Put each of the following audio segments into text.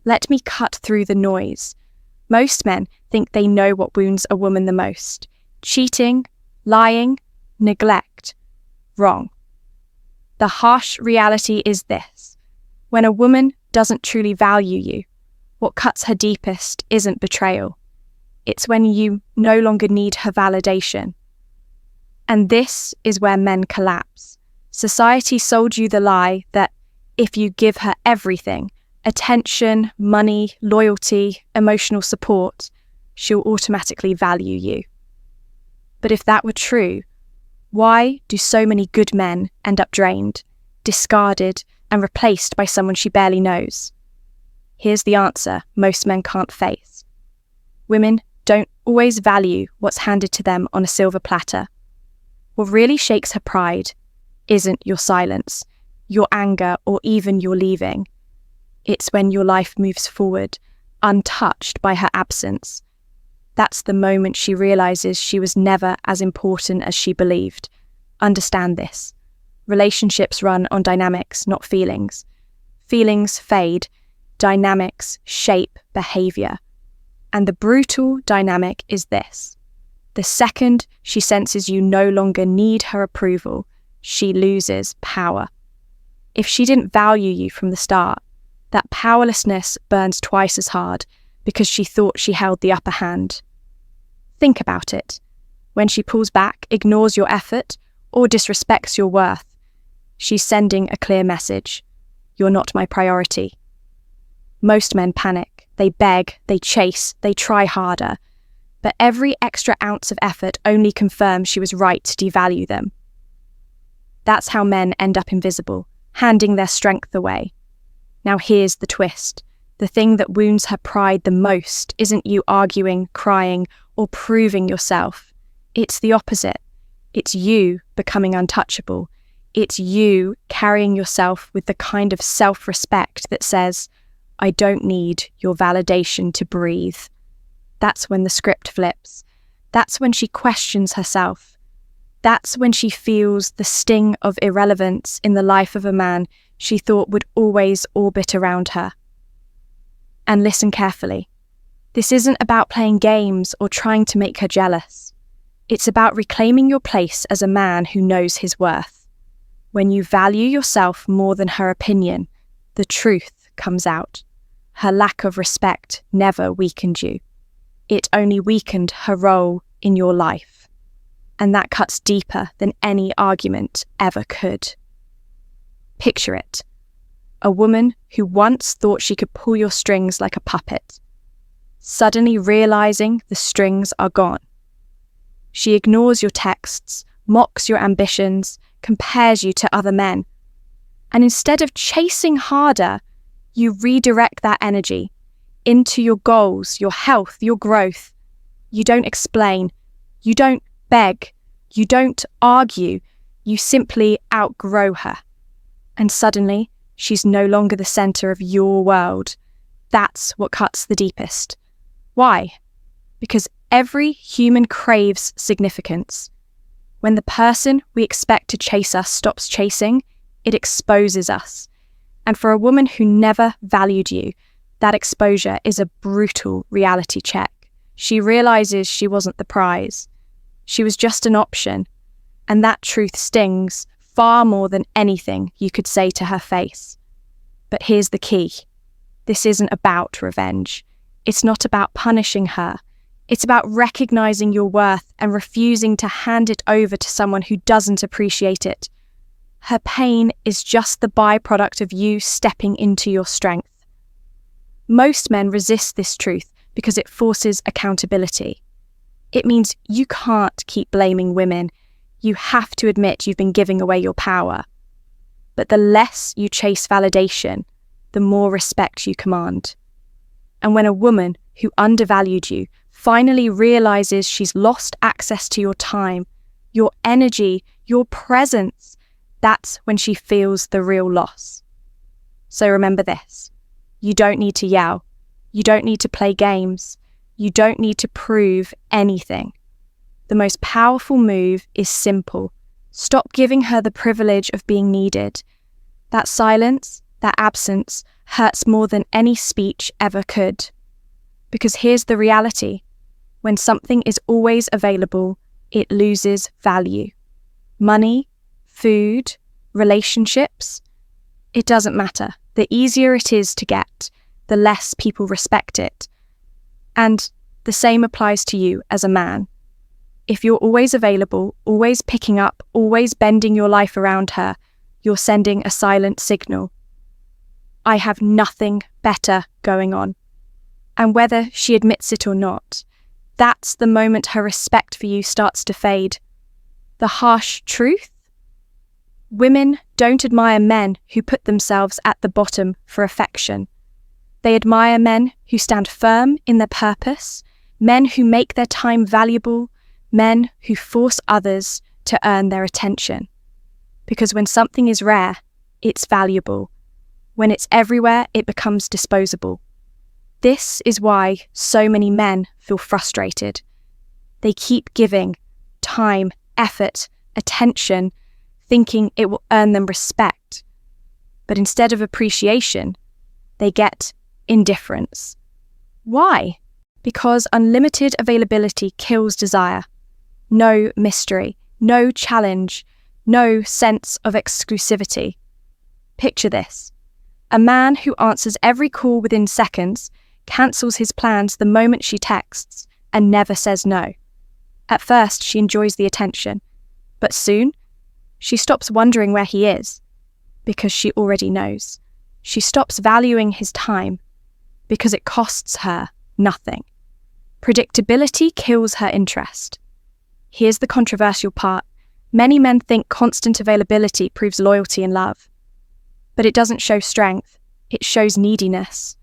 Let me cut through the noise. Most men think they know what wounds a woman the most. Cheating, lying, neglect. Wrong. The harsh reality is this. When a woman doesn't truly value you, what cuts her deepest isn't betrayal. It's when you no longer need her validation. And this is where men collapse. Society sold you the lie that if you give her everything, attention, money, loyalty, emotional support, she'll automatically value you. But if that were true, why do so many good men end up drained, discarded, and replaced by someone she barely knows? Here's the answer most men can't face. Women don't always value what's handed to them on a silver platter. What really shakes her pride isn't your silence, your anger, or even your leaving. It's when your life moves forward, untouched by her absence. That's the moment she realizes she was never as important as she believed. Understand this. Relationships run on dynamics, not feelings. Feelings fade. Dynamics shape behavior. And the brutal dynamic is this. The second she senses you no longer need her approval, she loses power. If she didn't value you from the start, that powerlessness burns twice as hard because she thought she held the upper hand. Think about it. When she pulls back, ignores your effort, or disrespects your worth, she's sending a clear message. You're not my priority. Most men panic. They beg, they chase, they try harder. But every extra ounce of effort only confirms she was right to devalue them. That's how men end up invisible, handing their strength away. Now here's the twist. The thing that wounds her pride the most isn't you arguing, crying, or proving yourself. It's the opposite. It's you becoming untouchable. It's you carrying yourself with the kind of self-respect that says, I don't need your validation to breathe. That's when the script flips. That's when she questions herself. That's when she feels the sting of irrelevance in the life of a man she thought would always orbit around her. And listen carefully. This isn't about playing games or trying to make her jealous. It's about reclaiming your place as a man who knows his worth. When you value yourself more than her opinion, the truth comes out. Her lack of respect never weakened you. It only weakened her role in your life. And that cuts deeper than any argument ever could. Picture it. A woman who once thought she could pull your strings like a puppet, suddenly realizing the strings are gone. She ignores your texts, mocks your ambitions, compares you to other men. And instead of chasing harder, you redirect that energy into your goals, your health, your growth. You don't explain. You don't beg. You don't argue. You simply outgrow her. And suddenly, she's no longer the center of your world. That's what cuts the deepest. Why? Because every human craves significance. When the person we expect to chase us stops chasing, it exposes us. And for a woman who never valued you, that exposure is a brutal reality check. She realizes she wasn't the prize. She was just an option. And that truth stings far more than anything you could say to her face. But here's the key. This isn't about revenge. It's not about punishing her. It's about recognizing your worth and refusing to hand it over to someone who doesn't appreciate it. Her pain is just the byproduct of you stepping into your strength. Most men resist this truth because it forces accountability. It means you can't keep blaming women. You have to admit you've been giving away your power. But the less you chase validation, the more respect you command. And when a woman who undervalued you finally realizes she's lost access to your time, your energy, your presence, that's when she feels the real loss. So remember this. You don't need to yell. You don't need to play games. You don't need to prove anything. The most powerful move is simple. Stop giving her the privilege of being needed. That silence, that absence, hurts more than any speech ever could. Because here's the reality. When something is always available, it loses value. Money, food, relationships, it doesn't matter. The easier it is to get, the less people respect it. And the same applies to you as a man. If you're always available, always picking up, always bending your life around her, you're sending a silent signal. I have nothing better going on. And whether she admits it or not, that's the moment her respect for you starts to fade. The harsh truth? Women don't admire men who put themselves at the bottom for affection. They admire men who stand firm in their purpose, men who make their time valuable, men who force others to earn their attention. Because when something is rare, it's valuable. When it's everywhere, it becomes disposable. This is why so many men feel frustrated. They keep giving time, effort, attention, thinking it will earn them respect. But instead of appreciation, they get indifference. Why? Because unlimited availability kills desire. No mystery, no challenge, no sense of exclusivity. Picture this. A man who answers every call within seconds, cancels his plans the moment she texts, and never says no. At first, she enjoys the attention, but soon, she stops wondering where he is, because she already knows. She stops valuing his time, because it costs her nothing. Predictability kills her interest. Here's the controversial part. Many men think constant availability proves loyalty and love. But it doesn't show strength, it shows neediness.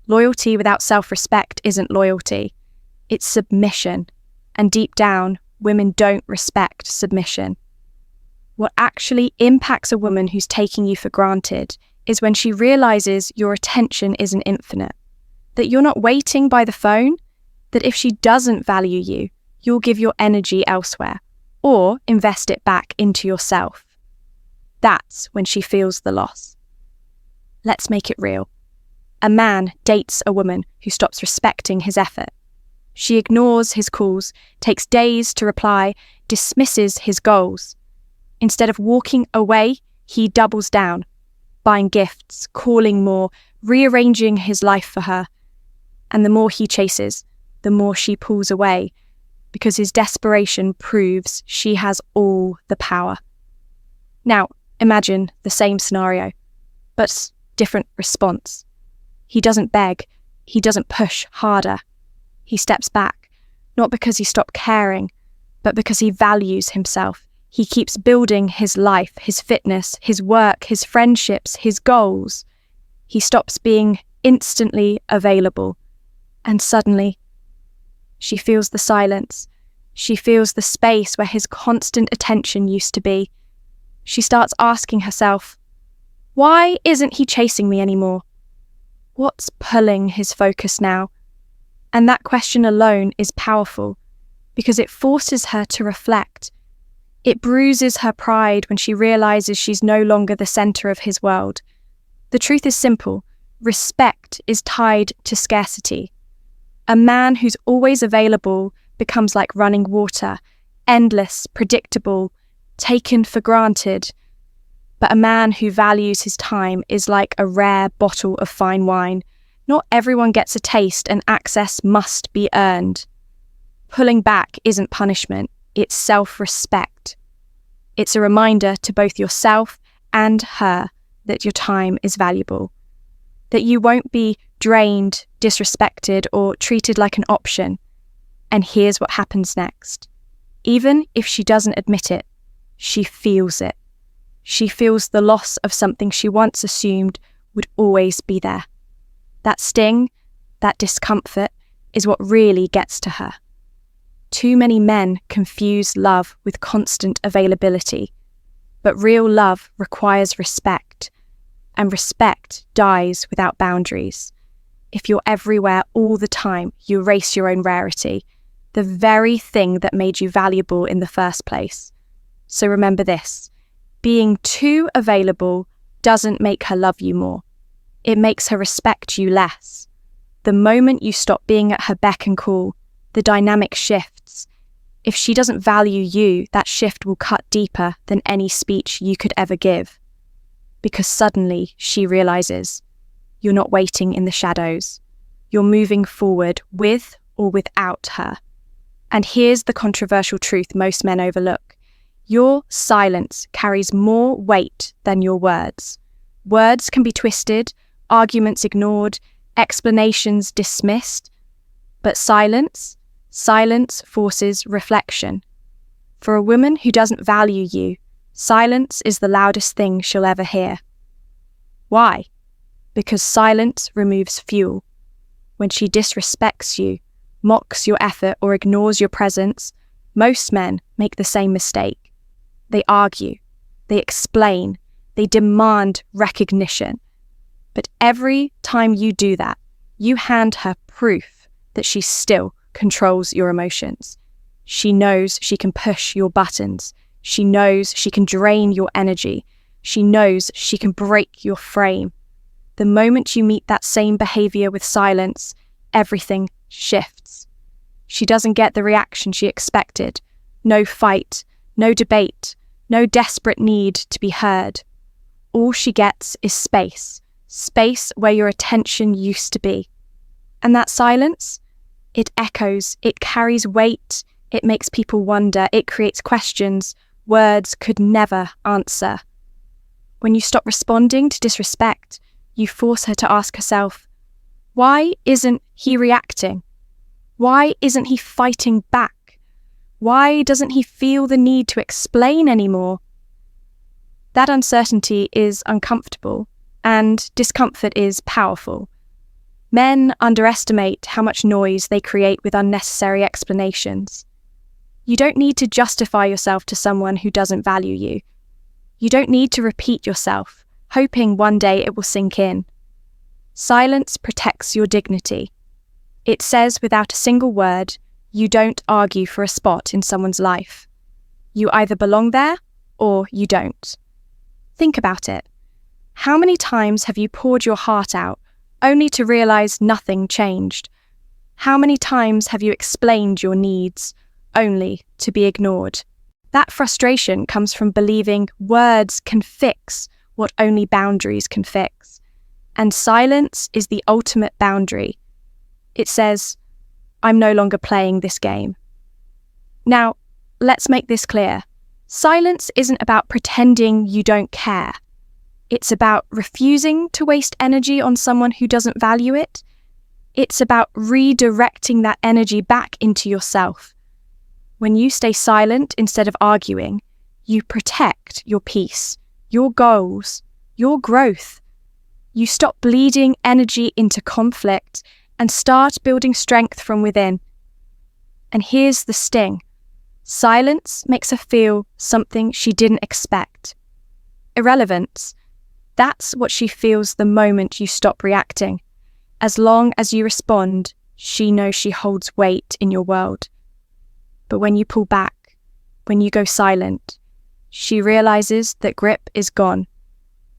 Loyalty without self-respect isn't loyalty, it's submission. And deep down, women don't respect submission. What actually impacts a woman who's taking you for granted is when she realizes your attention isn't infinite, that you're not waiting by the phone, that if she doesn't value you, you'll give your energy elsewhere or invest it back into yourself. That's when she feels the loss. Let's make it real. A man dates a woman who stops respecting his effort. She ignores his calls, takes days to reply, dismisses his goals. Instead of walking away, he doubles down, buying gifts, calling more, rearranging his life for her. And the more he chases, the more she pulls away, because his desperation proves she has all the power. Now, imagine the same scenario, but different response. He doesn't beg, he doesn't push harder. He steps back, not because he stopped caring, but because he values himself. He keeps building his life, his fitness, his work, his friendships, his goals. He stops being instantly available. And suddenly, she feels the silence. She feels the space where his constant attention used to be. She starts asking herself, why isn't he chasing me anymore? What's pulling his focus now? And that question alone is powerful because it forces her to reflect. It bruises her pride when she realizes she's no longer the center of his world. The truth is simple. Respect is tied to scarcity. A man who's always available becomes like running water, endless, predictable, taken for granted. But a man who values his time is like a rare bottle of fine wine. Not everyone gets a taste, and access must be earned. Pulling back isn't punishment, it's self-respect. It's a reminder to both yourself and her that your time is valuable, that you won't be drained, disrespected, or treated like an option. And here's what happens next. Even if she doesn't admit it, she feels it. She feels the loss of something she once assumed would always be there. That sting, that discomfort, is what really gets to her. Too many men confuse love with constant availability, but real love requires respect, and respect dies without boundaries. If you're everywhere all the time, you erase your own rarity, the very thing that made you valuable in the first place. So remember this, being too available doesn't make her love you more. it makes her respect you less. The moment you stop being at her beck and call, the dynamic shifts. If she doesn't value you, that shift will cut deeper than any speech you could ever give. Because suddenly she realizes you're not waiting in the shadows. You're moving forward with or without her. And here's the controversial truth most men overlook. Your silence carries more weight than your words. Words can be twisted, arguments ignored, explanations dismissed. But silence forces reflection. For a woman who doesn't value you, silence is the loudest thing she'll ever hear. Why? Because silence removes fuel. When she disrespects you, mocks your effort, or ignores your presence, most men make the same mistake. They argue, they explain, they demand recognition. But every time you do that, you hand her proof that she still controls your emotions. She knows she can push your buttons. She knows she can drain your energy. She knows she can break your frame. The moment you meet that same behavior with silence, everything shifts. She doesn't get the reaction she expected. No fight, no debate, no desperate need to be heard. All she gets is space where your attention used to be. And that silence, it echoes, it carries weight, it makes people wonder, it creates questions words could never answer. When you stop responding to disrespect, you force her to ask herself, why isn't he reacting? Why isn't he fighting back? Why doesn't he feel the need to explain anymore? That uncertainty is uncomfortable, and discomfort is powerful. Men underestimate how much noise they create with unnecessary explanations. You don't need to justify yourself to someone who doesn't value you. You don't need to repeat yourself, hoping one day it will sink in. Silence protects your dignity. It says without a single word, you don't argue for a spot in someone's life. You either belong there or you don't. Think about it. How many times have you poured your heart out only to realize nothing changed? How many times have you explained your needs only to be ignored? That frustration comes from believing words can fix what only boundaries can fix. And silence is the ultimate boundary. It says, I'm no longer playing this game. Now, let's make this clear. Silence isn't about pretending you don't care. It's about refusing to waste energy on someone who doesn't value it. It's about redirecting that energy back into yourself. When you stay silent instead of arguing, you protect your peace, your goals, your growth. You stop bleeding energy into conflict and start building strength from within. And here's the sting. Silence makes her feel something she didn't expect. Irrelevance. That's what she feels the moment you stop reacting. As long as you respond, she knows she holds weight in your world. But when you pull back, when you go silent, she realizes that grip is gone.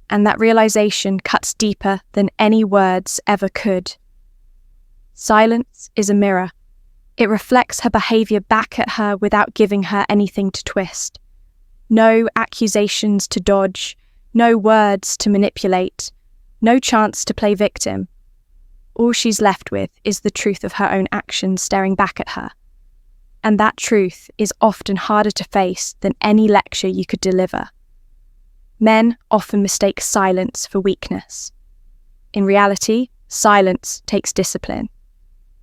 And that realization cuts deeper than any words ever could. Silence is a mirror. It reflects her behavior back at her without giving her anything to twist. No accusations to dodge, no words to manipulate, no chance to play victim. All she's left with is the truth of her own actions staring back at her. And that truth is often harder to face than any lecture you could deliver. Men often mistake silence for weakness. In reality, silence takes discipline.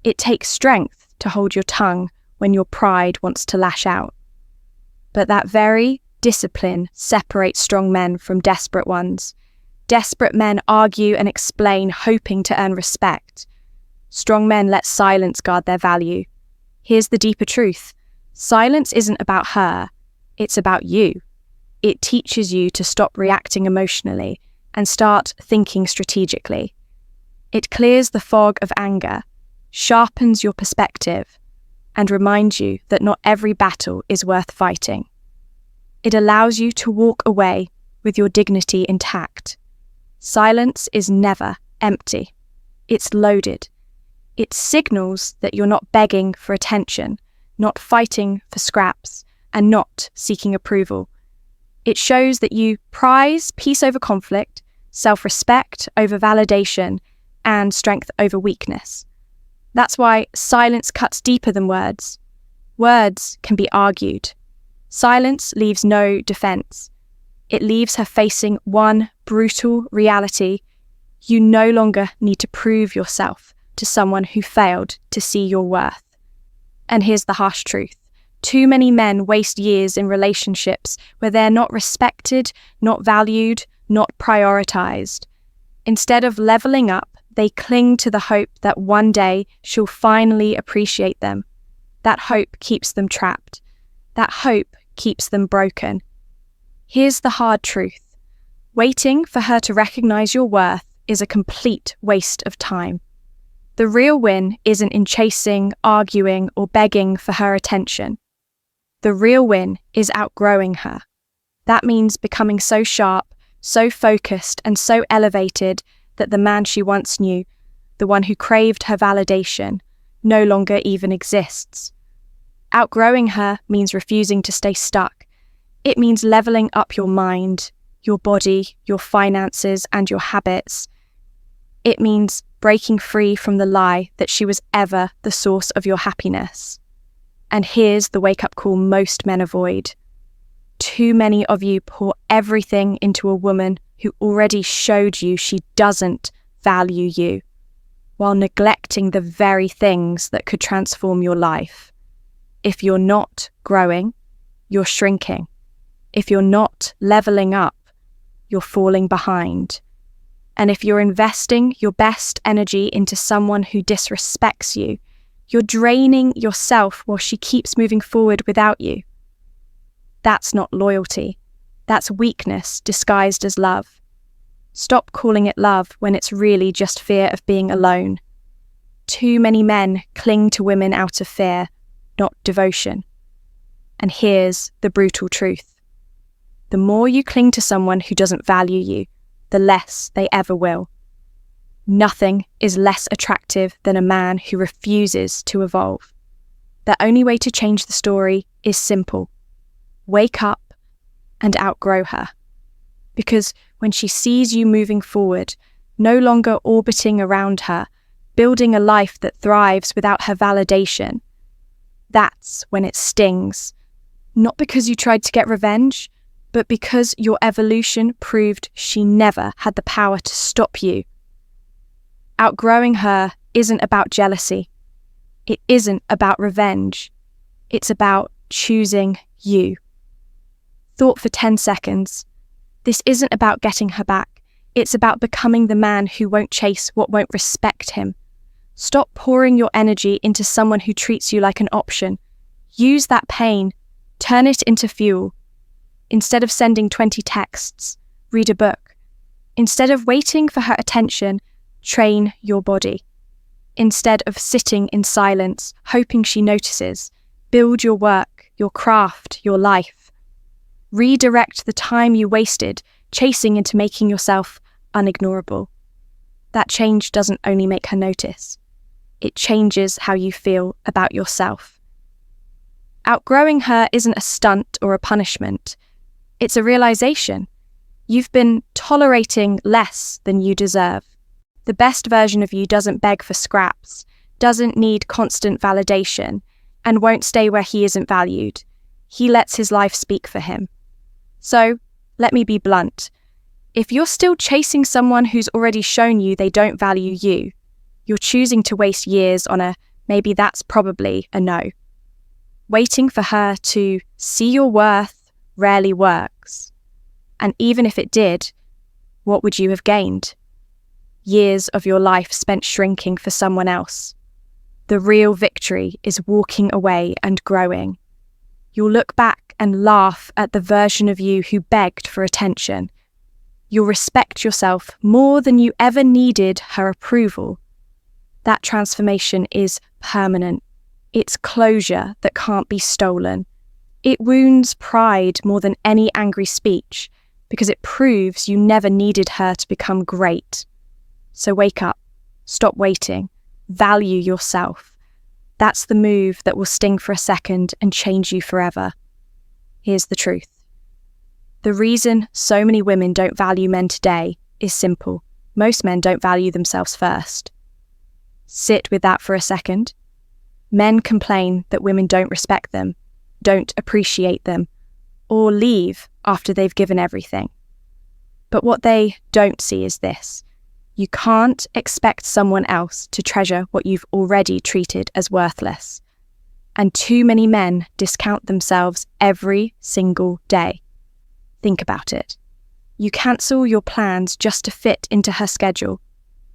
It takes strength to hold your tongue when your pride wants to lash out. But that very discipline separates strong men from desperate ones. Desperate men argue and explain, hoping to earn respect. Strong men let silence guard their value. Here's the deeper truth. Silence isn't about her, it's about you. It teaches you to stop reacting emotionally and start thinking strategically. It clears the fog of anger, sharpens your perspective, and reminds you that not every battle is worth fighting. It allows you to walk away with your dignity intact. Silence is never, empty. It's loaded. It signals that you're not begging for attention, not fighting for scraps, and not seeking approval. It shows that you prize peace over conflict, self-respect over validation, and strength over weakness. That's why silence cuts deeper than words. Words can be argued. Silence leaves no defense. It leaves her facing one brutal reality. You no longer need to prove yourself to someone who failed to see your worth. And here's the harsh truth. Too many men waste years in relationships where they're not respected, not valued, not prioritized. Instead of leveling up, they cling to the hope that one day she'll finally appreciate them. That hope keeps them trapped. That hope keeps them broken. Here's the hard truth. Waiting for her to recognize your worth is a complete waste of time. The real win isn't in chasing, arguing, or begging for her attention. The real win is outgrowing her. That means becoming so sharp, so focused, and so elevated that the man she once knew, the one who craved her validation, no longer even exists. Outgrowing her means refusing to stay stuck. It means leveling up your mind, your body, your finances, and your habits. It means breaking free from the lie that she was ever the source of your happiness. And here's the wake-up call most men avoid. Too many of you pour everything into a woman who already showed you she doesn't value you, while neglecting the very things that could transform your life. If you're not growing, you're shrinking. If you're not leveling up, you're falling behind. And if you're investing your best energy into someone who disrespects you, you're draining yourself while she keeps moving forward without you. That's not loyalty. That's weakness disguised as love. Stop calling it love when it's really just fear of being alone. Too many men cling to women out of fear, not devotion. And here's the brutal truth. The more you cling to someone who doesn't value you, the less they ever will. Nothing is less attractive than a man who refuses to evolve. The only way to change the story is simple. Wake up and outgrow her. Because when she sees you moving forward, no longer orbiting around her, building a life that thrives without her validation, that's when it stings. Not because you tried to get revenge, but because your evolution proved she never had the power to stop you. Outgrowing her isn't about jealousy. It isn't about revenge. It's about choosing you. Thought for 10 seconds. This isn't about getting her back. It's about becoming the man who won't chase what won't respect him. Stop pouring your energy into someone who treats you like an option. Use that pain. Turn it into fuel. Instead of sending 20 texts, read a book. Instead of waiting for her attention, train your body. Instead of sitting in silence, hoping she notices, build your work, your craft, your life. Redirect the time you wasted chasing into making yourself unignorable. That change doesn't only make her notice. It changes how you feel about yourself. Outgrowing her isn't a stunt or a punishment. It's a realization. You've been tolerating less than you deserve. The best version of you doesn't beg for scraps, doesn't need constant validation, and won't stay where he isn't valued. He lets his life speak for him. So, let me be blunt. If you're still chasing someone who's already shown you they don't value you, you're choosing to waste years on a maybe that's probably a no. Waiting for her to see your worth rarely works. And even if it did, what would you have gained? Years of your life spent shrinking for someone else. The real victory is walking away and growing. You'll look back and laugh at the version of you who begged for attention. You'll respect yourself more than you ever needed her approval. That transformation is permanent. It's closure that can't be stolen. It wounds pride more than any angry speech because it proves you never needed her to become great. So wake up, stop waiting, value yourself. That's the move that will sting for a second and change you forever. Here's the truth. The reason so many women don't value men today is simple. Most men don't value themselves first. Sit with that for a second. Men complain that women don't respect them, don't appreciate them, or leave after they've given everything. But what they don't see is this. You can't expect someone else to treasure what you've already treated as worthless. And too many men discount themselves every single day. Think about it. You cancel your plans just to fit into her schedule.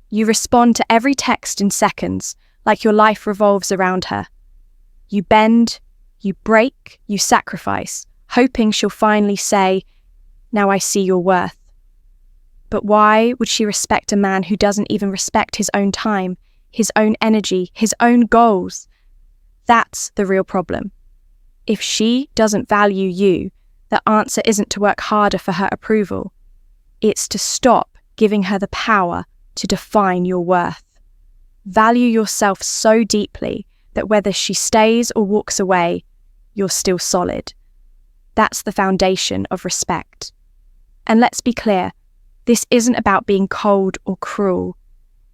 You respond to every text in seconds, like your life revolves around her. You bend, you break, you sacrifice, hoping she'll finally say, "Now I see your worth." But why would she respect a man who doesn't even respect his own time, his own energy, his own goals? That's the real problem. If she doesn't value you, the answer isn't to work harder for her approval. It's to stop giving her the power to define your worth. Value yourself so deeply that whether she stays or walks away, you're still solid. That's the foundation of respect. And let's be clear, this isn't about being cold or cruel.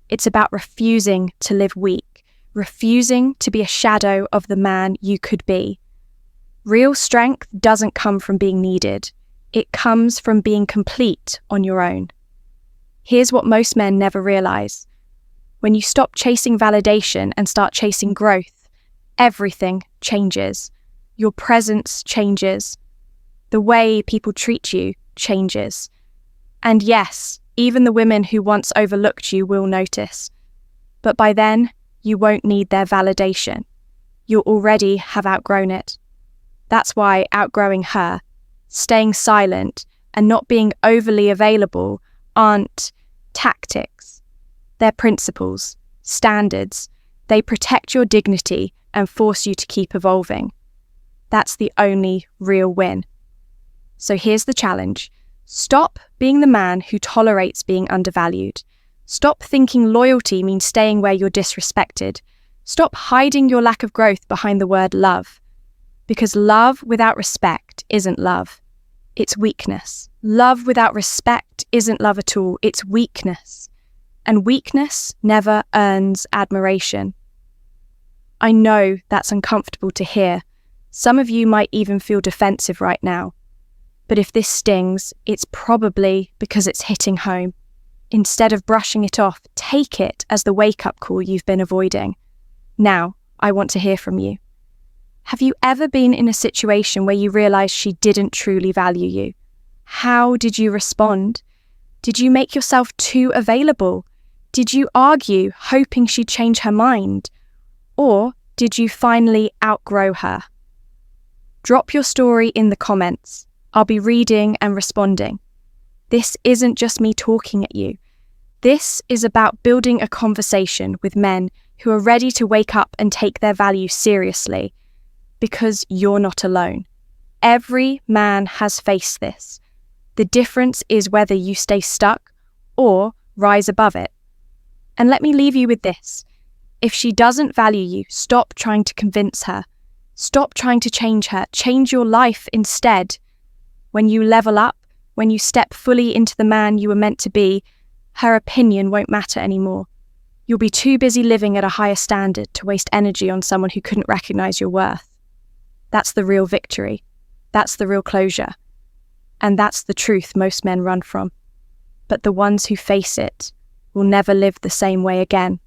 It's about refusing to live weak, refusing to be a shadow of the man you could be. Real strength doesn't come from being needed. It comes from being complete on your own. Here's what most men never realize. When you stop chasing validation and start chasing growth, everything changes. Your presence changes. The way people treat you changes. And yes, even the women who once overlooked you will notice. But by then, you won't need their validation. You'll already have outgrown it. That's why outgrowing her, staying silent, and not being overly available aren't tactics. They're principles, standards. They protect your dignity and force you to keep evolving. That's the only real win. So here's the challenge. Stop being the man who tolerates being undervalued. Stop thinking loyalty means staying where you're disrespected. Stop hiding your lack of growth behind the word love. Because love without respect isn't love. It's weakness. Love without respect isn't love at all. It's weakness. And weakness never earns admiration. I know that's uncomfortable to hear. Some of you might even feel defensive right now. But if this stings, it's probably because it's hitting home. Instead of brushing it off, take it as the wake-up call you've been avoiding. Now, I want to hear from you. Have you ever been in a situation where you realized she didn't truly value you? How did you respond? Did you make yourself too available? Did you argue, hoping she'd change her mind? Or did you finally outgrow her? Drop your story in the comments. I'll be reading and responding. This isn't just me talking at you. This is about building a conversation with men who are ready to wake up and take their value seriously, because you're not alone. Every man has faced this. The difference is whether you stay stuck or rise above it. And let me leave you with this. If she doesn't value you, stop trying to convince her. Stop trying to change her. Change your life instead. When you level up, when you step fully into the man you were meant to be, her opinion won't matter anymore. You'll be too busy living at a higher standard to waste energy on someone who couldn't recognize your worth. That's the real victory. That's the real closure. And that's the truth most men run from. But the ones who face it will never live the same way again.